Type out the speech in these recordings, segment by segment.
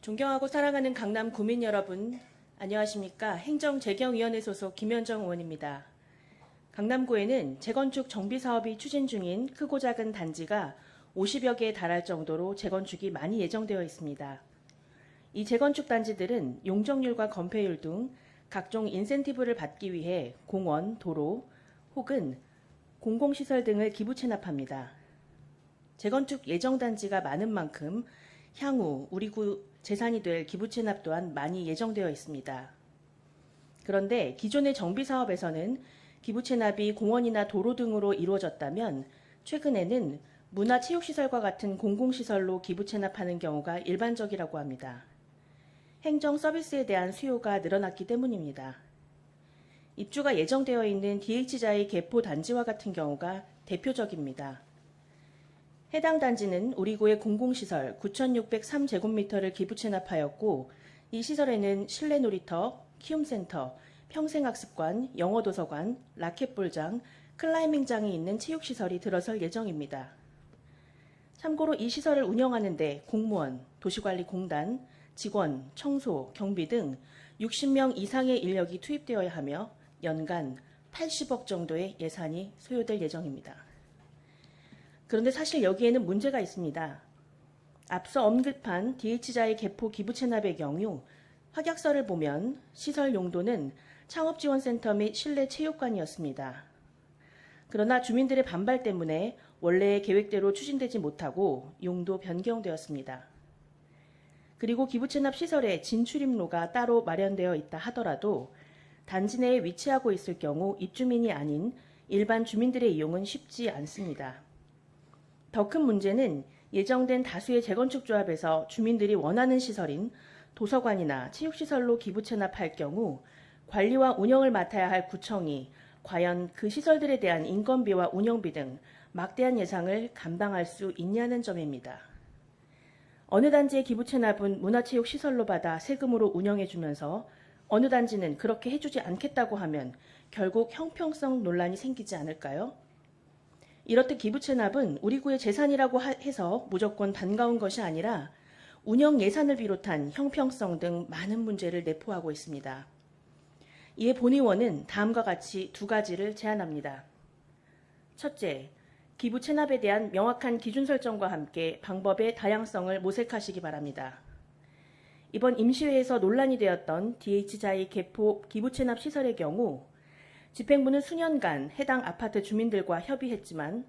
존경하고 사랑하는 강남 구민 여러분, 안녕하십니까. 행정재경위원회 소속 김현정 의원입니다. 강남구에는 재건축 정비사업이 추진 중인 크고 작은 단지가 50여 개에 달할 정도로 재건축이 많이 예정되어 있습니다. 이 재건축 단지들은 용적률과 건폐율 등 각종 인센티브를 받기 위해 공원, 도로 혹은 공공시설 등을 기부 체납합니다. 재건축 예정 단지가 많은 만큼 향후 우리 구 재산이 될 기부 체납 또한 많이 예정되어 있습니다. 그런데 기존의 정비 사업에서는 기부 체납이 공원이나 도로 등으로 이루어졌다면 최근에는 문화체육시설과 같은 공공시설로 기부 체납하는 경우가 일반적이라고 합니다. 행정 서비스에 대한 수요가 늘어났기 때문입니다. 입주가 예정되어 있는 DH자의 개포 단지와 같은 경우가 대표적입니다. 해당 단지는 우리 구의 공공시설 9,603제곱미터를 기부 체납하였고 이 시설에는 실내 놀이터, 키움센터, 평생학습관, 영어도서관, 라켓볼장, 클라이밍장이 있는 체육시설이 들어설 예정입니다. 참고로 이 시설을 운영하는 데 공무원, 도시관리공단, 직원, 청소, 경비 등 60명 이상의 인력이 투입되어야 하며 연간 80억 정도의 예산이 소요될 예정입니다. 그런데 사실 여기에는 문제가 있습니다. 앞서 언급한 DH자의 개포 기부 체납의 경우 확약서를 보면 시설 용도는 창업지원센터 및 실내 체육관이었습니다. 그러나 주민들의 반발 때문에 원래의 계획대로 추진되지 못하고 용도 변경되었습니다. 그리고 기부 체납 시설에 진출입로가 따로 마련되어 있다 하더라도 단지 내에 위치하고 있을 경우 입주민이 아닌 일반 주민들의 이용은 쉽지 않습니다. 더 큰 문제는 예정된 다수의 재건축 조합에서 주민들이 원하는 시설인 도서관이나 체육시설로 기부 체납할 경우 관리와 운영을 맡아야 할 구청이 과연 그 시설들에 대한 인건비와 운영비 등 막대한 예산을 감당할 수 있냐는 점입니다. 어느 단지의 기부 체납은 문화체육시설로 받아 세금으로 운영해주면서 어느 단지는 그렇게 해주지 않겠다고 하면 결국 형평성 논란이 생기지 않을까요? 이렇듯 기부 체납은 우리 구의 재산이라고 해서 무조건 반가운 것이 아니라 운영 예산을 비롯한 형평성 등 많은 문제를 내포하고 있습니다. 이에 본의원은 다음과 같이 두 가지를 제안합니다. 첫째, 기부 체납에 대한 명확한 기준 설정과 함께 방법의 다양성을 모색하시기 바랍니다. 이번 임시회에서 논란이 되었던 DH자의 개포 기부 체납 시설의 경우 집행부는 수년간 해당 아파트 주민들과 협의했지만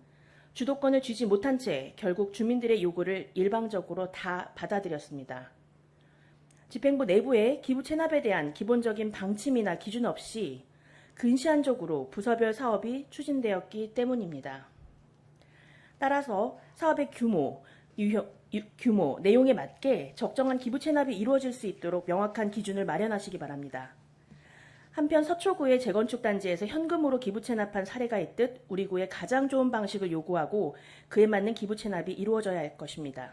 주도권을 쥐지 못한 채 결국 주민들의 요구를 일방적으로 다 받아들였습니다. 집행부 내부에 기부 체납에 대한 기본적인 방침이나 기준 없이 근시안적으로 부서별 사업이 추진되었기 때문입니다. 따라서 사업의 규모, 내용에 맞게 적정한 기부 체납이 이루어질 수 있도록 명확한 기준을 마련하시기 바랍니다. 한편 서초구의 재건축 단지에서 현금으로 기부 체납한 사례가 있듯 우리 구의 가장 좋은 방식을 요구하고 그에 맞는 기부 체납이 이루어져야 할 것입니다.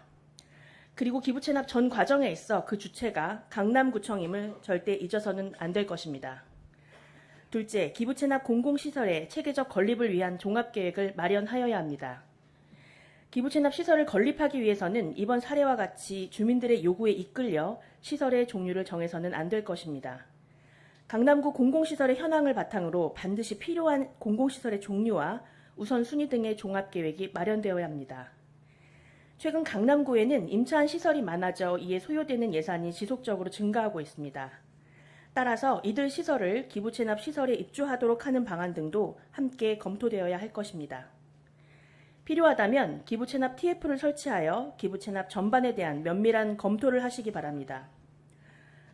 그리고 기부 체납 전 과정에 있어 그 주체가 강남구청임을 절대 잊어서는 안 될 것입니다. 둘째, 기부 체납 공공시설의 체계적 건립을 위한 종합계획을 마련하여야 합니다. 기부 체납 시설을 건립하기 위해서는 이번 사례와 같이 주민들의 요구에 이끌려 시설의 종류를 정해서는 안 될 것입니다. 강남구 공공시설의 현황을 바탕으로 반드시 필요한 공공시설의 종류와 우선순위 등의 종합계획이 마련되어야 합니다. 최근 강남구에는 임차한 시설이 많아져 이에 소요되는 예산이 지속적으로 증가하고 있습니다. 따라서 이들 시설을 기부 체납 시설에 입주하도록 하는 방안 등도 함께 검토되어야 할 것입니다. 필요하다면 기부 체납 TF를 설치하여 기부 체납 전반에 대한 면밀한 검토를 하시기 바랍니다.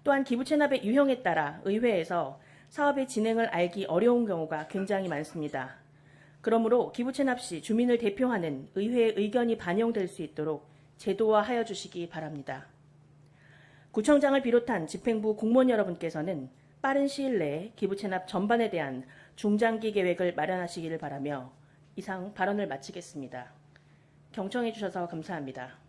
또한 기부 체납의 유형에 따라 의회에서 사업의 진행을 알기 어려운 경우가 굉장히 많습니다. 그러므로 기부 체납 시 주민을 대표하는 의회의 의견이 반영될 수 있도록 제도화하여 주시기 바랍니다. 구청장을 비롯한 집행부 공무원 여러분께서는 빠른 시일 내에 기부 체납 전반에 대한 중장기 계획을 마련하시기를 바라며 이상 발언을 마치겠습니다. 경청해 주셔서 감사합니다.